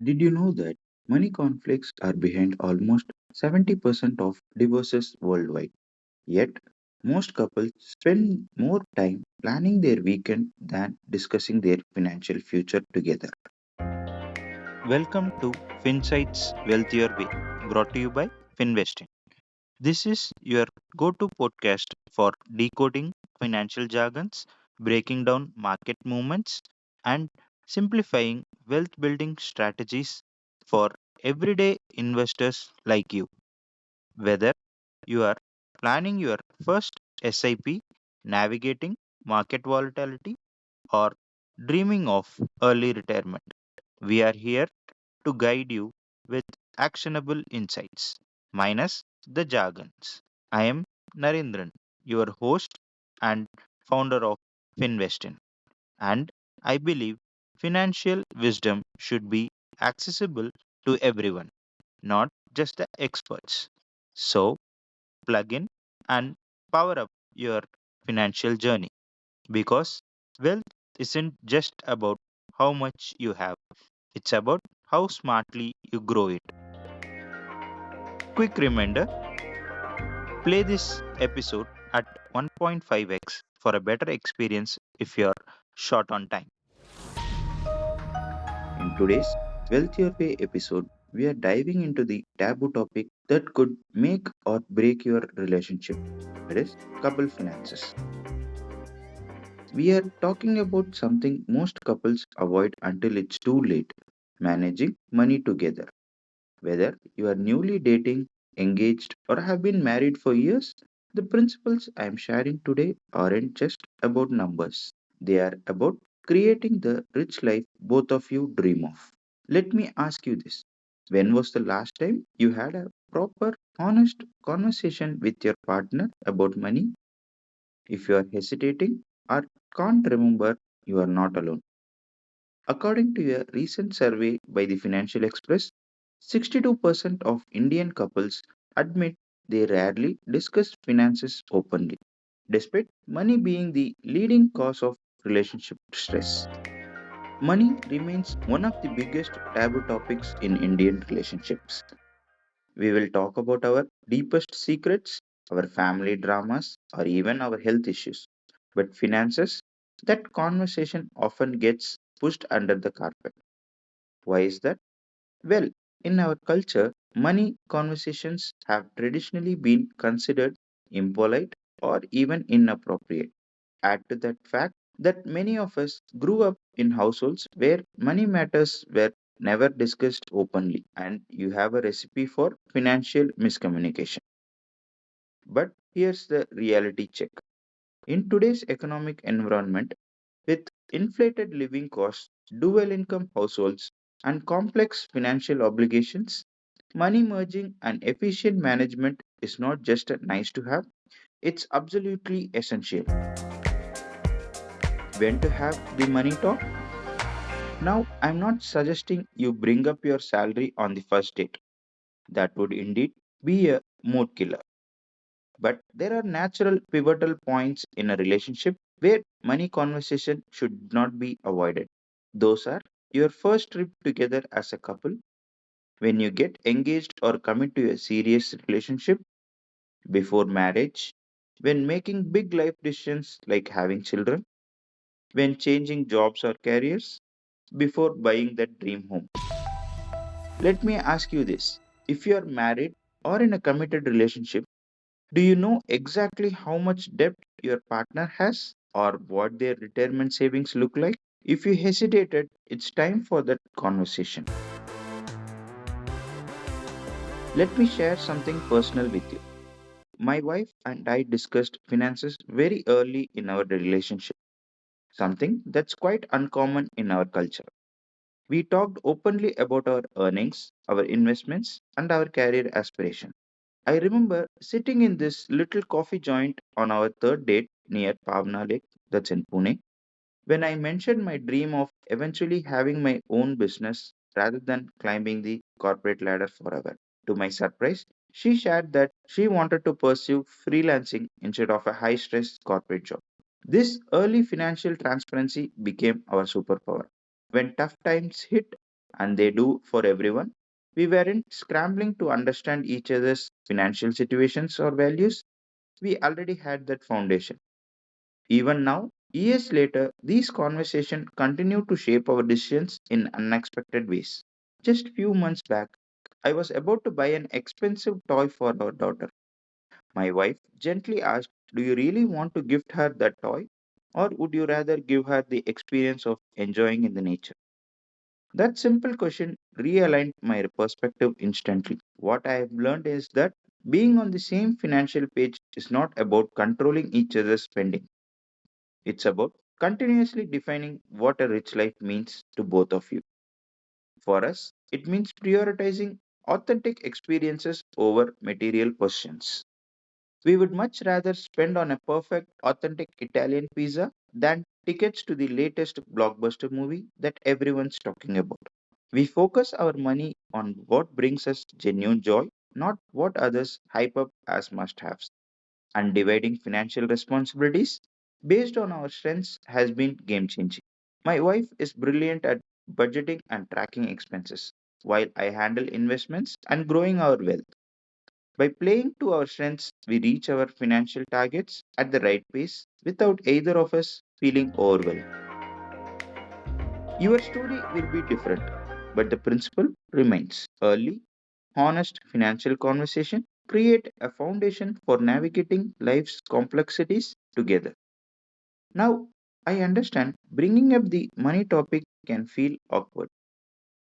Did you know that money conflicts are behind almost 70% of divorces worldwide? Yet, most couples spend more time planning their weekend than discussing their financial future together. Welcome to FinSight's Wealthier Way, brought to you by Finvesting. This is your go to podcast for decoding financial jargons, breaking down market movements, and simplifying wealth building strategies for everyday investors like you. Whether you are planning your first SIP, navigating market volatility, or dreaming of early retirement, we are here to guide you with actionable insights, minus the jargons. I am Narendran, your host and founder of Finvestin, and I believe financial wisdom should be accessible to everyone, not just the experts. So, plug in and power up your financial journey because wealth isn't just about how much you have, it's about how smartly you grow it. Quick reminder, play this episode at 1.5x for a better experience if you're short on time. In today's Wealth Your Way episode, we are diving into the taboo topic that could make or break your relationship. That is, couple finances. We are talking about something most couples avoid until it's too late, managing money together. Whether you are newly dating, engaged, or have been married for years, the principles I am sharing today aren't just about numbers. They are about creating the rich life both of you dream of. Let me ask you this. When was the last time you had a proper, honest conversation with your partner about money? If you are hesitating or can't remember, you are not alone. According to a recent survey by the Financial Express, 62% of Indian couples admit they rarely discuss finances openly, despite money being the leading cause of relationship stress. Money remains one of the biggest taboo topics in Indian relationships. We will talk about our deepest secrets, our family dramas, or even our health issues. But finances, that conversation often gets pushed under the carpet. Why is that? Well, in our culture, money conversations have traditionally been considered impolite or even inappropriate. Add to that fact that many of us grew up in households where money matters were never discussed openly, and you have a recipe for financial miscommunication. But here's the reality check. In today's economic environment, with inflated living costs, dual income households, and complex financial obligations, money merging and efficient management is not just a nice to have, it's absolutely essential. When to have the money talk? Now, I'm not suggesting you bring up your salary on the first date. That would indeed be a mood killer. But there are natural pivotal points in a relationship where money conversation should not be avoided. Those are your first trip together as a couple, when you get engaged or commit to a serious relationship, before marriage, when making big life decisions like having children, when changing jobs or careers, before buying that dream home. Let me ask you this. If you are married or in a committed relationship, do you know exactly how much debt your partner has or what their retirement savings look like? If you hesitated, it's time for that conversation. Let me share something personal with you. My wife and I discussed finances very early in our relationship, something that's quite uncommon in our culture. We talked openly about our earnings, our investments, and our career aspirations. I remember sitting in this little coffee joint on our third date near Pavna Lake, that's in Pune, when I mentioned my dream of eventually having my own business rather than climbing the corporate ladder forever. To my surprise, she shared that she wanted to pursue freelancing instead of a high stress corporate job. This early financial transparency became our superpower. When tough times hit, and they do for everyone. We weren't scrambling to understand each other's financial situations or values. We already had that foundation. Even now, years later, these conversations continue to shape our decisions in unexpected ways. Just few months back, I was about to buy an expensive toy for our daughter. My wife gently asked, "Do you really want to gift her that toy? Or would you rather give her the experience of enjoying in the nature?" That simple question realigned my perspective instantly. What I have learned is that being on the same financial page is not about controlling each other's spending. It's about continuously defining what a rich life means to both of you. For us, it means prioritizing authentic experiences over material possessions. We would much rather spend on a perfect, authentic Italian pizza than tickets to the latest blockbuster movie that everyone's talking about. We focus our money on what brings us genuine joy, not what others hype up as must haves. And dividing financial responsibilities based on our strengths has been game changing. My wife is brilliant at budgeting and tracking expenses, while I handle investments and growing our wealth. By playing to our strengths, we reach our financial targets at the right pace without either of us feeling overwhelmed. Your story will be different, but the principle remains. Early, honest financial conversation create a foundation for navigating life's complexities together. Now, I understand bringing up the money topic can feel awkward.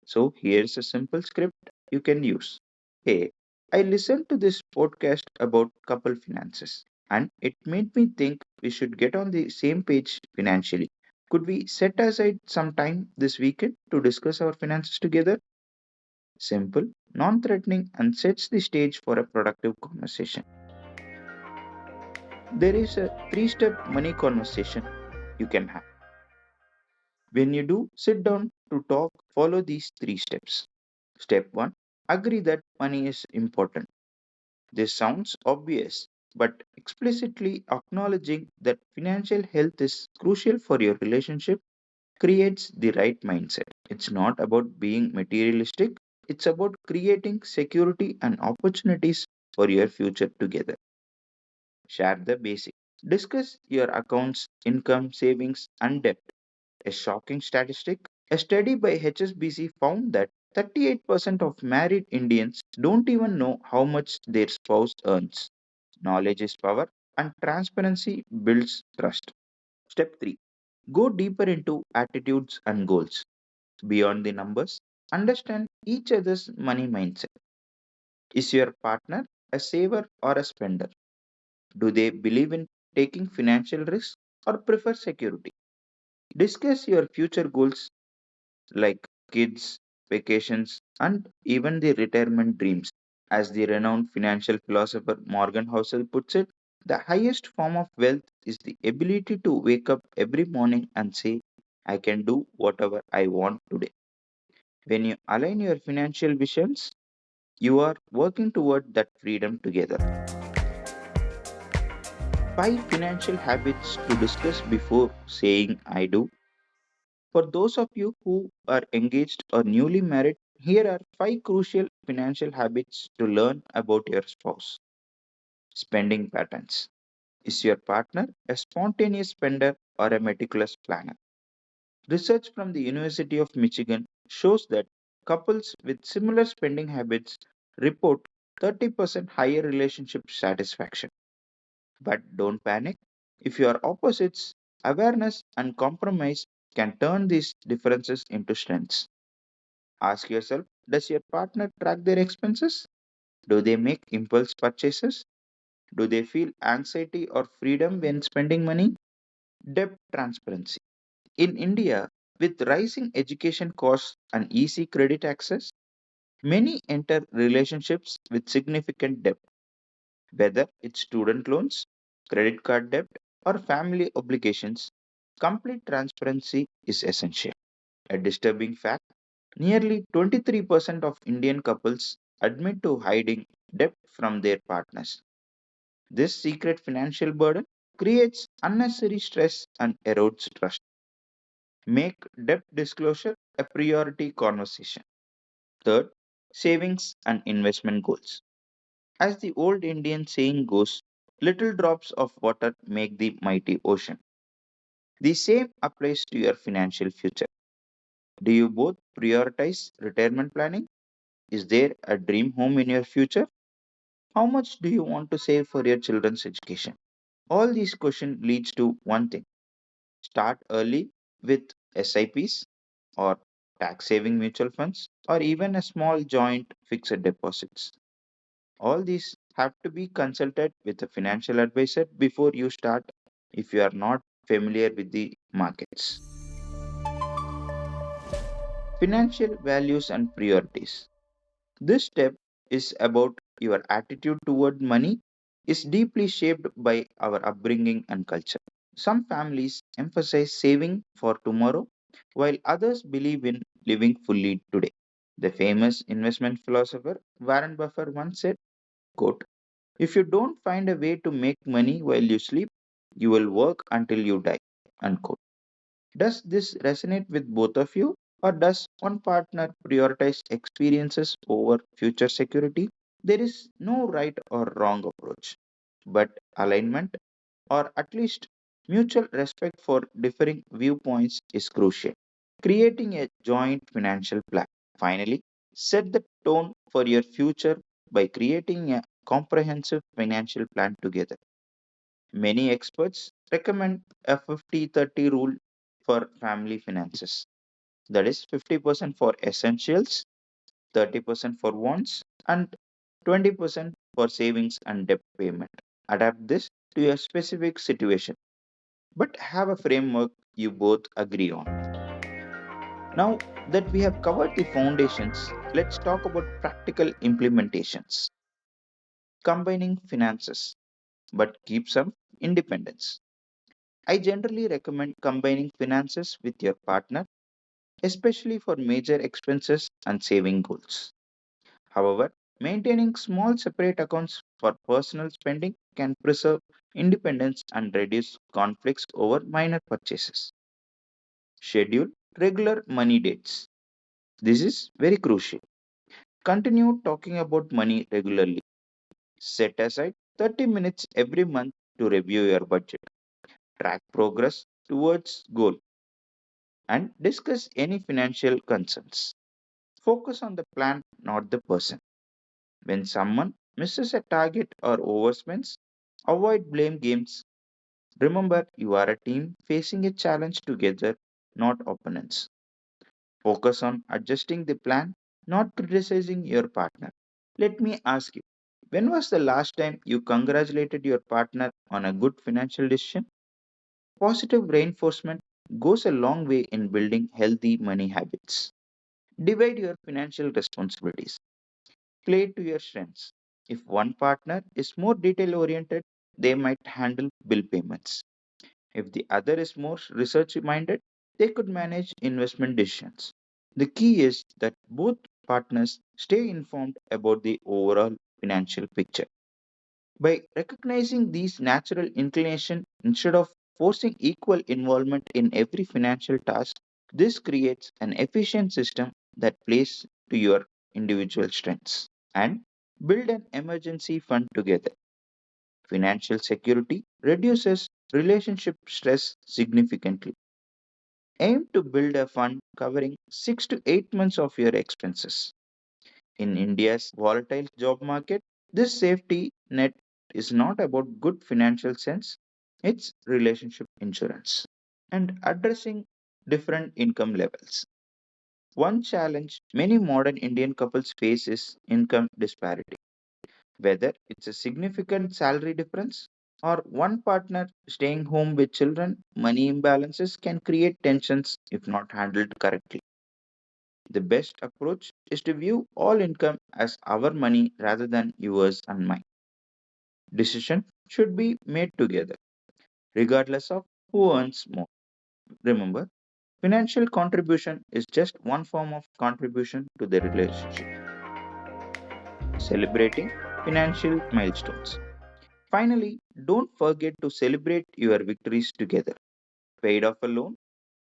So, here's a simple script you can use. Hey, I listened to this podcast about couple finances, and it made me think we should get on the same page financially. Could we set aside some time this weekend to discuss our finances together? Simple, non threatening, and sets the stage for a productive conversation. There is a three-step money conversation you can have. When you do sit down to talk, follow these three steps. Step 1: agree that money is important. This sounds obvious, but explicitly acknowledging that financial health is crucial for your relationship creates the right mindset. It's not about being materialistic, it's about creating security and opportunities for your future together. Share the basics. Discuss your accounts, income, savings, and debt. A shocking statistic: a study by HSBC found that 38% of married Indians don't even know how much their spouse earns. Knowledge is power, and transparency builds trust. Step 3: go deeper into attitudes and goals. Beyond the numbers, understand each other's money mindset. Is your partner a saver or a spender? Do they believe in taking financial risks or prefer security? Discuss your future goals like kids, vacations, and even the retirement dreams. As the renowned financial philosopher Morgan Housel puts it, the highest form of wealth is the ability to wake up every morning and say, "I can do whatever I want today." When you align your financial visions, you are working toward that freedom together. 5 financial habits to discuss before saying "I do." For those of you who are engaged or newly married, here are 5 crucial financial habits to learn about your spouse. Spending patterns. Is your partner a spontaneous spender or a meticulous planner? Research from the University of Michigan shows that couples with similar spending habits report 30% higher relationship satisfaction. But don't panic. If you are opposites, awareness and compromise can turn these differences into strengths. Ask yourself, does your partner track their expenses? Do they make impulse purchases? Do they feel anxiety or freedom when spending money? Debt transparency. In India, with rising education costs and easy credit access, many enter relationships with significant debt, whether it's student loans, credit card debt, or family obligations. Complete transparency is essential. A disturbing fact: nearly 23% of Indian couples admit to hiding debt from their partners. This secret financial burden creates unnecessary stress and erodes trust. Make debt disclosure a priority conversation. Third, savings and investment goals. As the old Indian saying goes, little drops of water make the mighty ocean. The same applies to your financial future. Do you both prioritize retirement planning? Is there a dream home in your future? How much do you want to save for your children's education? All these questions leads to one thing. Start early with SIPs or tax saving mutual funds or even a small joint fixed deposits. All these have to be consulted with a financial advisor before you start if you are not familiar with the markets. Financial values and priorities. This step is about your attitude toward money is deeply shaped by our upbringing and culture. Some families emphasize saving for tomorrow while others believe in living fully today. The famous investment philosopher Warren Buffett once said, quote, if you don't find a way to make money while you sleep, you will work until you die. Unquote. Does this resonate with both of you? Or does one partner prioritize experiences over future security? There is no right or wrong approach, but alignment or at least mutual respect for differing viewpoints is crucial. Creating a joint financial plan. Finally, set the tone for your future by creating a comprehensive financial plan together. Many experts recommend a 50-30 rule for family finances. That is 50% for essentials, 30% for wants, and 20% for savings and debt payment. Adapt this to your specific situation, but have a framework you both agree on. Now that we have covered the foundations, let's talk about practical implementations. Combining finances, but keep some independence. I generally recommend combining finances with your partner, especially for major expenses and saving goals. However, maintaining small separate accounts for personal spending can preserve independence and reduce conflicts over minor purchases. Schedule regular money dates. This is very crucial. Continue talking about money regularly. Set aside 30 minutes every month to review your budget, track progress towards goal, and discuss any financial concerns. Focus on the plan, not the person. When someone misses a target or overspends, avoid blame games. Remember, you are a team facing a challenge together, not opponents. Focus on adjusting the plan, not criticizing your partner. Let me ask you, when was the last time you congratulated your partner on a good financial decision? Positive reinforcement goes a long way in building healthy money habits. Divide your financial responsibilities. Play to your strengths. If one partner is more detail oriented, they might handle bill payments. If the other is more research minded, they could manage investment decisions. The key is that both partners stay informed about the overall financial picture. By recognizing these natural inclination instead of forcing equal involvement in every financial task, this creates an efficient system that plays to your individual strengths. And build an emergency fund together. Financial security reduces relationship stress significantly. Aim to build a fund covering 6 to 8 months of your expenses. In India's volatile job market, this safety net is not about good financial sense, it's relationship insurance. And addressing different income levels. One challenge many modern Indian couples face is income disparity. Whether it's a significant salary difference or one partner staying home with children, money imbalances can create tensions if not handled correctly. The best approach is to view all income as our money rather than yours and mine. Decision should be made together, regardless of who earns more. Remember, financial contribution is just one form of contribution to the relationship. Celebrating financial milestones. Finally, don't forget to celebrate your victories together. Paid off a loan,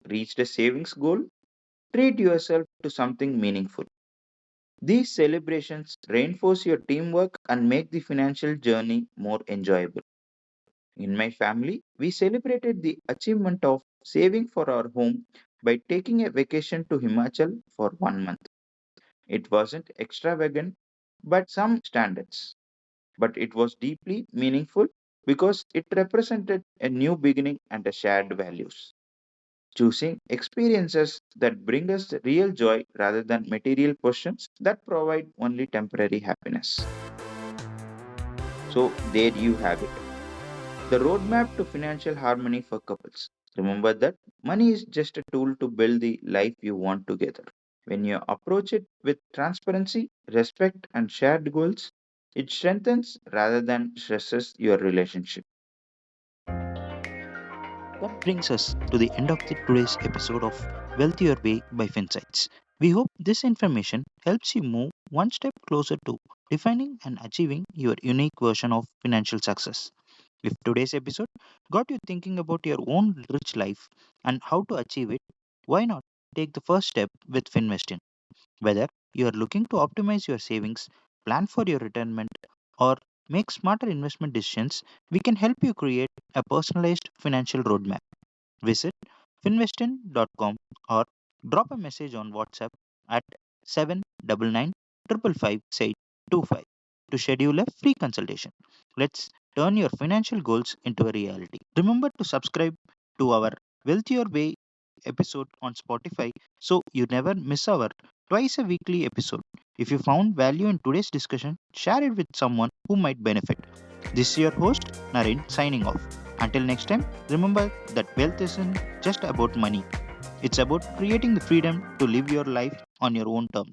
reached a savings goal, treat yourself to something meaningful. These celebrations reinforce your teamwork and make the financial journey more enjoyable. In my family, we celebrated the achievement of saving for our home by taking a vacation to Himachal for 1 month. It wasn't extravagant by some standards, but it was deeply meaningful because it represented a new beginning and a shared values. Choosing experiences that bring us real joy rather than material possessions that provide only temporary happiness. So, there you have it, the roadmap to financial harmony for couples. Remember that money is just a tool to build the life you want together. When you approach it with transparency, respect, and shared goals, it strengthens rather than stresses your relationship. That brings us to the end of today's episode of Wealth Your Way by Finsights. We hope this information helps you move one step closer to defining and achieving your unique version of financial success. If today's episode got you thinking about your own rich life and how to achieve it, why not take the first step with Finvestin? Whether you are looking to optimize your savings, plan for your retirement, or make smarter investment decisions, we can help you create a personalized financial roadmap. Visit finvestin.com or drop a message on WhatsApp at 799 555 to schedule a free consultation. Let's turn your financial goals into a reality. Remember to subscribe to our Wealth Your Way episode on Spotify so you never miss our twice a weekly episode. If you found value in today's discussion, share it with someone who might benefit. This is your host, Naren, signing off. Until next time, remember that wealth isn't just about money, it's about creating the freedom to live your life on your own terms.